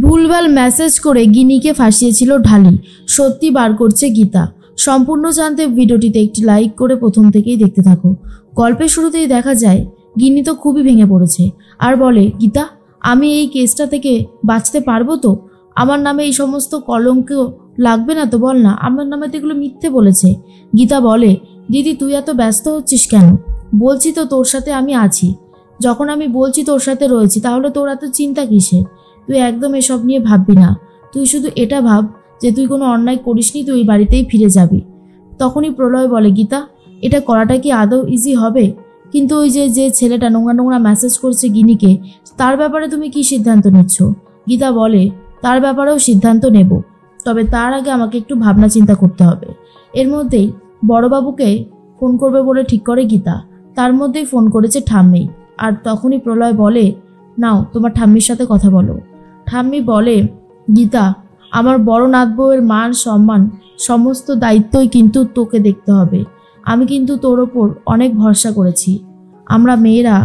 ভুলভাল মেসেজ করে গিনিকে ফাঁসিয়েছিল ঢালি, সত্যি বার করছে গীতা। সম্পূর্ণ জানতে ভিডিওটিতে একটি লাইক করে প্রথম থেকেই দেখতে থাকো। গল্পের শুরুতেই দেখা যায় গিনি তো খুবই ভেঙে পড়েছে আর বলে, গীতা আমি এই কেসটা থেকে বাঁচতে পারবো তো? আমার নামে এই সমস্ত কলঙ্ক লাগবে না তো? বল না, আমার নামে তো এগুলো মিথ্যে বলেছে। গীতা বলে, দিদি তুই এত ব্যস্ত হচ্ছিস কেন? বলছি তো তোর সাথে আমি আছি, যখন আমি বলছি তোর সাথে রয়েছি তাহলে তোর এত চিন্তা কিসে? তুই একদম এসব নিয়ে ভাববি না, তুই শুধু এটা ভাব যে তুই কোনো অন্যায় করিসনি, তুই এই বাড়িতেই ফিরে যাবি। তখনই প্রলয় বলে, গীতা এটা করাটা কি আদৌ ইজি হবে? কিন্তু ওই যে ছেলেটা নোংরা নোংরা মেসেজ করছে গিনিকে, তার ব্যাপারে তুমি কি সিদ্ধান্ত নিচ্ছ? গীতা বলে, তার ব্যাপারেও সিদ্ধান্ত নেব, তবে তার আগে আমাকে একটু ভাবনা চিন্তা করতে হবে। এর মধ্যেই বড়বাবুকে ফোন করবে বলে ঠিক করে গীতা, তার মধ্যেই ফোন করেছে ঠাম্মি। আর তখনই প্রলয় বলে, নাও তোমার ঠাম্মির সাথে কথা বলো। ঠাম্মি বলে, গীতা আমার বড় নাত বউয়ের মান সম্মান সমস্ত দায়িত্বই কিন্তু তোকে দেখতে হবে। আমি কিন্তু তোর ওপর অনেক ভরসা করেছি। আমরা মেয়েরা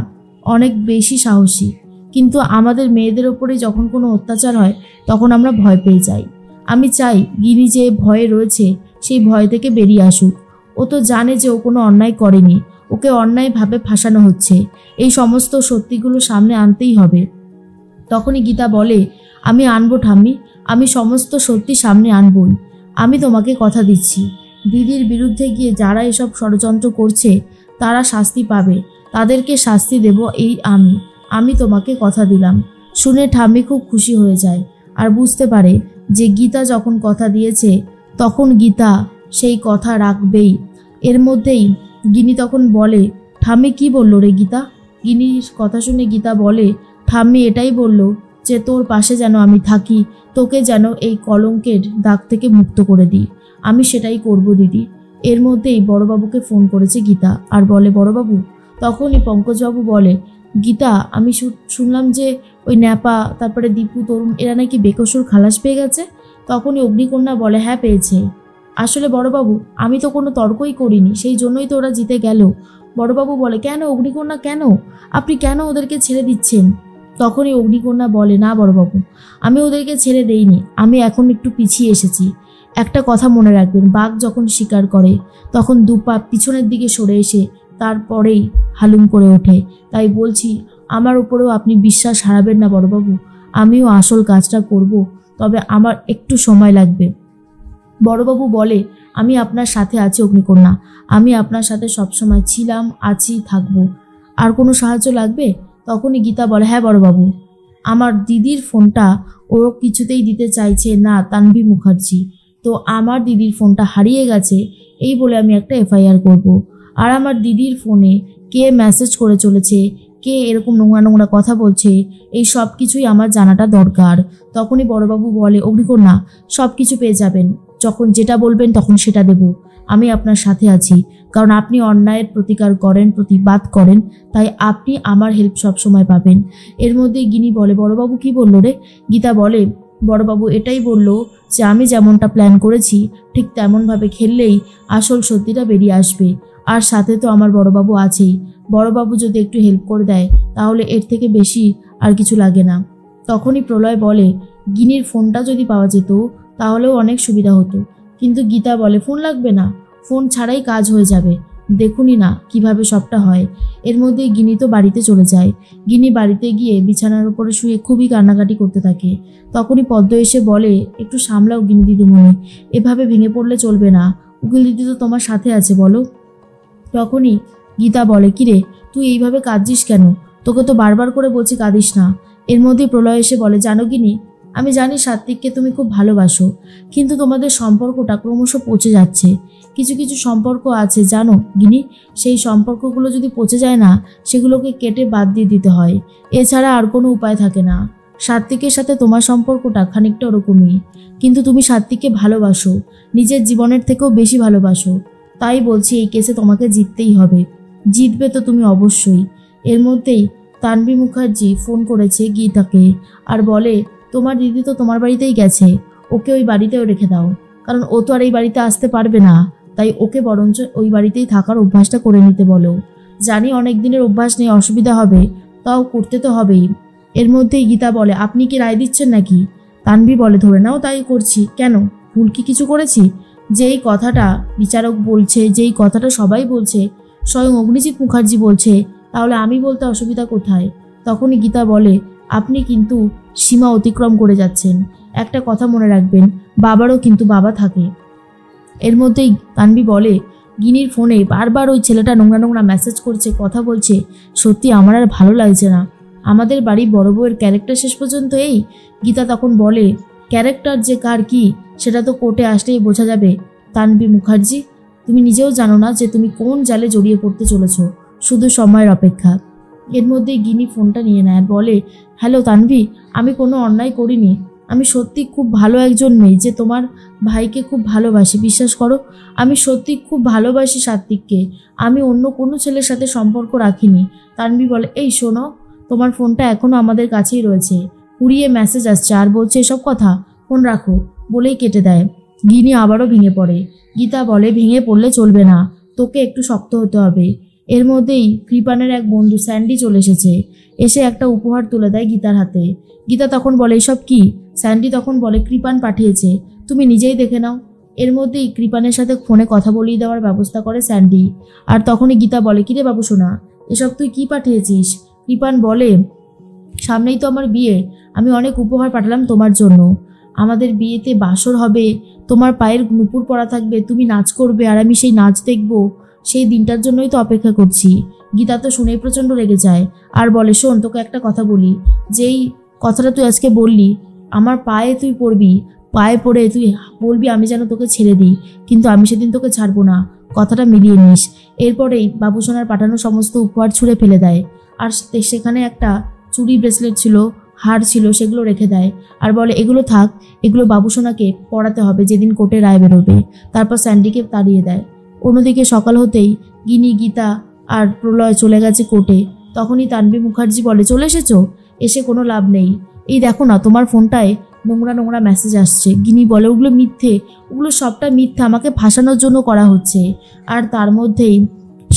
অনেক বেশি সাহসী, কিন্তু আমাদের মেয়েদের ওপরে যখন কোনো অত্যাচার হয় তখন আমরা ভয় পেয়ে যাই। আমি চাই গিনি যে ভয়ে রয়েছে সেই ভয় থেকে বেরিয়ে আসুক। ও তো জানে যে ও কোনো অন্যায় করেনি, ওকে অন্যায়ভাবে ফাঁসানো হচ্ছে। এই সমস্ত সত্যিগুলো সামনে আনতেই হবে। তখনই গীতা বলে, আমি আনবো ঠাম্মি, আমি সমস্ত সত্যি সামনে আনবই। আমি তোমাকে কথা দিচ্ছি, দিদির বিরুদ্ধে গিয়ে যারা এসব ষড়যন্ত্র করছে তারা শাস্তি পাবে, তাদেরকে শাস্তি দেব এই আমি তোমাকে কথা দিলাম। শুনে ঠাম্মি খুব খুশি হয়ে যায় আর বুঝতে পারে যে গীতা যখন কথা দিয়েছে তখন গীতা সেই কথা রাখবেই। এর মধ্যেই গিনি তখন বলে, ঠাম্মি কি বললো রে গীতা? গিনির কথা শুনে গীতা বলে, ঠাম্মি এটাই বলল যে তোর পাশে যেন আমি থাকি, তোকে যেন এই কলঙ্কের দাগ থেকে মুক্ত করে দিই। আমি সেটাই করব দিদি। এর মধ্যেই বড়বাবুকে ফোন করেছে গীতা আর বলে, বড়বাবু। তখনই পঙ্কজবাবু বলে, গীতা আমি শুনলাম যে ওই ন্যাপা তারপরে দীপু তরুণ এরা নাকি বেকসুর খালাস পেয়ে গেছে। তখনই অগ্নিকন্যা বলে, হ্যাঁ পেয়েছে। আসলে বড়বাবু আমি তো কোনো তর্কই করিনি, সেই জন্যই তো ওরা জিতে গেল। বড়বাবু বলে, কেন অগ্নিকন্যা কেন? আপনি কেন ওদেরকে ছেড়ে দিচ্ছেন? তখনই অগ্নিকন্যা বলে, না বড়বাবু আমি ওদেরকে ছেড়ে দেইনি, আমি এখন একটু পিছিয়ে এসেছি। একটা কথা মনে রাখবেন, বাঘ যখন শিকার করে তখন দুপা পিছনের দিকে সরে এসে তারপরেই হালুম করে ওঠে। তাই বলছি আমার উপরেও আপনি বিশ্বাস হারাবেন না বড়বাবু, আমিও আসল কাজটা করব, তবে আমার একটু সময় লাগবে। বড়বাবু বলে, আমি আপনার সাথে আছি অগ্নিকন্যা, আমি আপনার সাথে সবসময় ছিলাম, আছি, থাকবো। আর কোনো সাহায্য লাগবে? তখনই গীতা বলে, হ্যাঁ বড়বাবু, আমার দিদির ফোনটা ও কিছুতেই দিতে চাইছে না তানভি মুখার্জি, তো আমার দিদির ফোনটা হারিয়ে গেছে এই বলে আমি একটা এফআইআর করব। আর আমার দিদির ফোনে কে মেসেজ করে চলেছে, কে এরকম নোংরা নোংরা কথা বলছে, এই সব কিছুই আমার জানাটা দরকার। তখনই বড়বাবু বলে, অগ্নিকন্যা সব কিছু পেয়ে যাবেন, যখন যেটা বলবেন তখন সেটা দেব। আমি আপনার সাথে আছি, কারণ আপনি অন্যায়ের প্রতিকার করেন, প্রতিবাদ করেন, তাই আপনি আমার হেল্প সবসময় পাবেন। এর মধ্যে গিনি বলে, বড়বাবু কি বললো রে? গীতা বলে, বড়বাবু এটাই বলল যে আমি যেমনটা প্ল্যান করেছি ঠিক তেমনভাবে খেললেই আসল সত্যিটা বেরিয়ে আসবে। আর সাথে তো আমার বড়বাবু আছেই, বড়বাবু যদি একটু হেল্প করে দেয় তাহলে এর থেকে বেশি আর কিছু লাগে না। তখনই প্রলয় বলে, গিনির ফোনটা যদি পাওয়া যেত তাহলেও অনেক সুবিধা হতো। কিন্তু গীতা বলে, ফোন লাগবে না, ফোন ছাড়াই কাজ হয়ে যাবে, দেখুনি না কিভাবে সবটা হয়। এর মধ্যে গিনি তো বাড়িতে চলে যায়। গিনি বাড়িতে গিয়ে বিছানার উপরে শুয়ে খুবই কান্নাকাটি করতে থাকে। তখনই পদ্ম এসে বলে, একটু সামলাও গিনি দিদিমণি, এভাবে ভেঙে পড়লে চলবে না, উকিল দিদি তো তোমার সাথে আছে বলো। তখনই গীতা বলে, কিরে তুই এইভাবে কাঁদছিস কেন? তোকে তো বারবার করে বলছি কাঁদিস না। এর মধ্যেই প্রলয় এসে বলে, জানো গিনি, আমি জানি সাত্বিককে তুমি খুব ভালোবাসো, কিন্তু তোমাদের সম্পর্কটা ক্রমশ পচে যাচ্ছে। কিছু কিছু সম্পর্ক আছে জানো গিনি, সেই সম্পর্কগুলো যদি পচে যায় না সেগুলোকে কেটে বাদ দিয়ে দিতে হয়, এছাড়া আর কোনো উপায় থাকে না। সাত্বিকের সাথে তোমার সম্পর্কটা খানিকটা ওরকমই, কিন্তু তুমি সাত্বিককে ভালোবাসো, নিজের জীবনের থেকেও বেশি ভালোবাসো। তাই বলছি এই কেসে তোমাকে জিততেই হবে, জিতবে তো তুমি অবশ্যই। এর মধ্যেই তানভি মুখার্জি ফোন করেছে গীতাকে আর বলে, তোমার দিদি তো তোমার বাড়িতেই গেছে, ওকে ওই বাড়িতেও রেখে দাও, কারণ ও তো আর এই বাড়িতে আসতে পারবে না, তাই ওকে বরঞ্চ ওই বাড়িতেই থাকার অভ্যাসটা করে নিতে বলো। জানি অনেক দিনের অভ্যাস নেই, অসুবিধা হবে, তাও করতে তো হবেই। এর মধ্যেই গীতা বলে, আপনি কি রায় দিচ্ছেন নাকি? তানভি বলে ধরে নাও তাই করছি, কেন ভুল কি কিছু করেছি? যেই কথাটা বিচারক বলছে, যেই কথাটা সবাই বলছে, স্বয়ং অগ্নিজিৎ মুখার্জি বলছে, তাহলে আমি বলতে অসুবিধা কোথায়? তখনই গীতা বলে আপনি কিন্তু সীমা অতিক্রম করে যাচ্ছেন। একটা কথা মনে রাখবেন, বাবারও কিন্তু বাবা থাকে। এর মধ্যেই তানভি বলে গিনির ফোনে বারবার ওই ছেলেটা নোংরা নোংরা মেসেজ করছে, কথা বলছে, সত্যি আমার আর ভালো লাগছে না। আমাদের বাড়ি বড় বউয়ের ক্যারেক্টার শেষ পর্যন্ত এই। গীতা তখন বলে ক্যারেক্টার যে কার কি সেটা তো কোর্টে আসলেই বোঝা যাবে। তানভি মুখার্জি, তুমি নিজেও জানো না যে তুমি কোন জালে জড়িয়ে পড়তে চলেছ, শুধু সময়ের অপেক্ষা। এর মধ্যেই গিনি ফোনটা নিয়ে নেয়, বলে হ্যালো তানভি, আমি কোনো অন্যায় করিনি। আমি সত্যি খুব ভালো একজন মেয়ে যে তোমার ভাইকে খুব ভালোবাসি, বিশ্বাস করো। আমি সত্যি খুব ভালোবাসি সাত্বিককে, আমি অন্য কোনো ছেলের সাথে সম্পর্ক রাখিনি। তানভি বলে এই শোনো, তোমার ফোনটা এখনও আমাদের কাছেই রয়েছে, কুড়িয়ে মেসেজ আসছে আর বলছে এসব কথা, ফোন রাখো বলেই কেটে দেয়। গিনি আবারও ভেঙে পড়ে। গীতা বলে ভেঙে পড়লে চলবে না, তোকে একটু শক্ত হতে হবে। এর মধ্যেই কৃপানের এক বন্ধু স্যান্ডি চলে এসেছে, এসে একটা উপহার তুলে দেয় গীতার হাতে। গীতা তখন বলে এসব কি? স্যান্ডি তখন বলে কৃপান পাঠিয়েছে, তুমি নিজেই দেখে নাও। এর মধ্যেই কৃপানের সাথে ফোনে কথা বলিয়ে দেওয়ার ব্যবস্থা করে স্যান্ডি। আর তখনই গীতা বলে কিরে বাবু সোনা, এসব তুই কি পাঠিয়েছিস? কৃপান বলে সামনেই তো আমার বিয়ে, আমি অনেক উপহার পাঠালাম তোমার জন্য। আমাদের বিয়েতে বাসর হবে, তোমার পায়ের নুপুর পরা থাকবে, তুমি নাচ করবে আর আমি সেই নাচ দেখব, সেই দিনটার জন্যই তো অপেক্ষা করছি। গীতা তো শুনেই প্রচণ্ড রেগে যায় আর বলে শোন, তোকে একটা কথা বলি, যেই কথাটা তুই আজকে বললি আমার পায়ে তুই পড়বি, পায়ে পড়ে তুই বলবি আমি যেন তোকে ছেড়ে দিই, কিন্তু আমি সেদিন তোকে ছাড়বো না, কথাটা মিলিয়ে নিস। এরপরেই বাবুসোনার পাঠানো সমস্ত উপহার ছুঁড়ে ফেলে দেয়। আর সেখানে একটা চুড়ি ব্রেসলেট ছিল, হার ছিল, সেগুলো রেখে দেয় আর বলে এগুলো থাক, এগুলো বাবুসোনাকে পড়াতে হবে যেদিন কোর্টে রায় বেরোবে। তারপর স্যান্ডিকে তাড়িয়ে দেয়। অন্যদিকে সকাল হতেই গিনি, গীতা আর প্রলয় চলে গেছে কোর্টে। তখনই তানভি মুখার্জি বলে চলে এসেছো? এসে কোনো লাভ নেই, এই দেখো না তোমার ফোনটায় নোংরা নোংরা মেসেজ আসছে। গিনি বলে ওগুলো মিথ্যে, ওগুলো সবটা মিথ্যা, আমাকে ফাঁসানোর জন্য করা হচ্ছে। আর তার মধ্যেই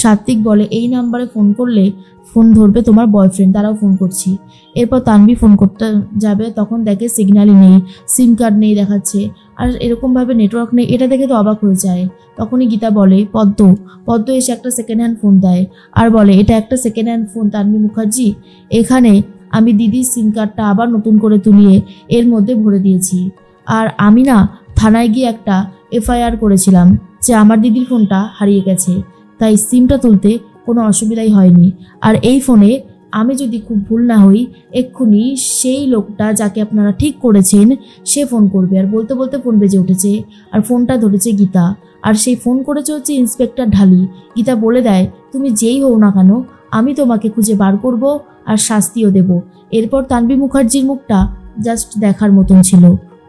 সাত্বিক বলে এই নাম্বারে ফোন করলে ফোন ধরবে তোমার বয়ফ্রেন্ড, তারাও ফোন করছি। এরপর তানভি ফোন করতে যাবে, তখন দেখে সিগন্যালই নেই, সিম কার্ড নেই দেখাচ্ছে, আর এরকমভাবে নেটওয়ার্ক নেই। এটা দেখে তো অবাক হয়ে যায়। তখনই গীতা বলে পদ্ম এসে একটা সেকেন্ড হ্যান্ড ফোন দেয় আর বলে এটা একটা second hand phone Tanvi Mukherjee, এখানে আমি দিদির সিম কার্ডটা আবার নতুন করে তুলিয়ে এর মধ্যে ভরে দিয়েছি। আর আমি না থানায় গিয়ে একটা এফআইআর করেছিলাম যে আমার দিদির ফোনটা হারিয়ে গেছে, তাই সিমটা তুলতে কোনো অসুবিধাই হয়নি। আর এই ফোনে আমি যদি খুব ভুল না হই এক্ষুনি সেই লোকটা যাকে আপনারা ঠিক করেছেন সে ফোন করবে। আর বলতে বলতে ফোন বেজে উঠেছে আর ফোনটা ধরেছে গীতা, আর সেই ফোন করেছে হচ্ছে ইন্সপেক্টর ঢালি। গীতা বলে দেয় তুমি যেই হও না কেন আমি তোমাকে খুঁজে বার করব আর শাস্তিও দেব। এরপর তানভি মুখার্জির মুখটা জাস্ট দেখার মতন ছিল।